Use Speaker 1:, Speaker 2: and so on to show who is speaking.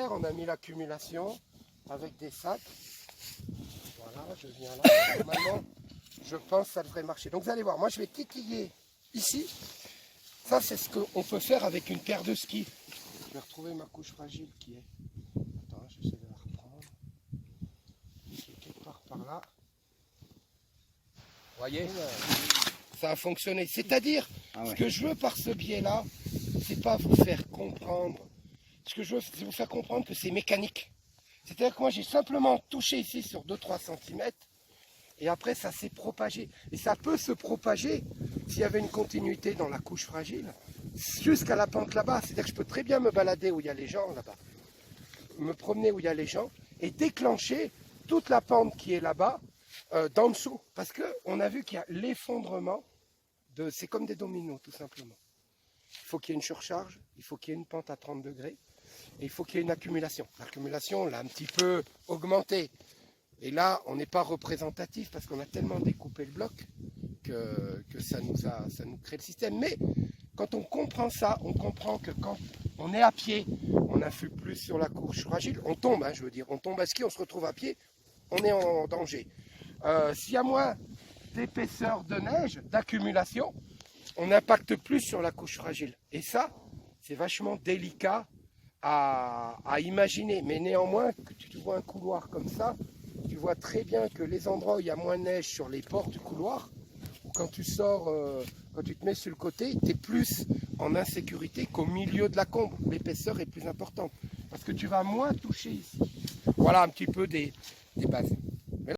Speaker 1: faire, on a mis l'accumulation avec des sacs. Voilà, je viens là. Normalement, je pense que ça devrait marcher. Donc vous allez voir, moi je vais titiller ici. Ça, c'est ce qu'on peut faire avec une paire de skis. Je vais retrouver ma couche fragile qui est... Attends, j'essaie de la reprendre. Qui est quelque part par là. Vous voyez, ça a fonctionné. C'est-à-dire, ce que je veux par ce biais-là, c'est pas vous faire comprendre. Ce que je veux, c'est vous faire comprendre que c'est mécanique. C'est-à-dire que moi, j'ai simplement touché ici sur 2-3 cm. Et après, ça s'est propagé. Et ça peut se propager s'il y avait une continuité dans la couche fragile jusqu'à la pente là-bas. C'est-à-dire que je peux très bien me balader où il y a les gens là-bas, me promener où il y a les gens et déclencher toute la pente qui est là-bas d'en dessous. Parce qu'on a vu qu'il y a l'effondrement, c'est comme des dominos tout simplement. Il faut qu'il y ait une surcharge, il faut qu'il y ait une pente à 30 degrés et il faut qu'il y ait une accumulation. L'accumulation, on l'a un petit peu augmentée. Et là, on n'est pas représentatif parce qu'on a tellement découpé le bloc que ça nous crée le système. Mais quand on comprend ça, on comprend que quand on est à pied, on n'influe plus sur la couche fragile. On tombe, je veux dire, on tombe à ski, on se retrouve à pied, on est en danger. S'il y a moins d'épaisseur de neige, d'accumulation, on n'impacte plus sur la couche fragile. Et ça, c'est vachement délicat à imaginer. Mais néanmoins, que tu vois un couloir comme ça, tu vois très bien que les endroits où il y a moins de neige sur les bords du couloir, ou quand tu sors, quand tu te mets sur le côté, tu es plus en insécurité qu'au milieu de la combe. L'épaisseur est plus importante, parce que tu vas moins toucher ici. Voilà un petit peu des bases.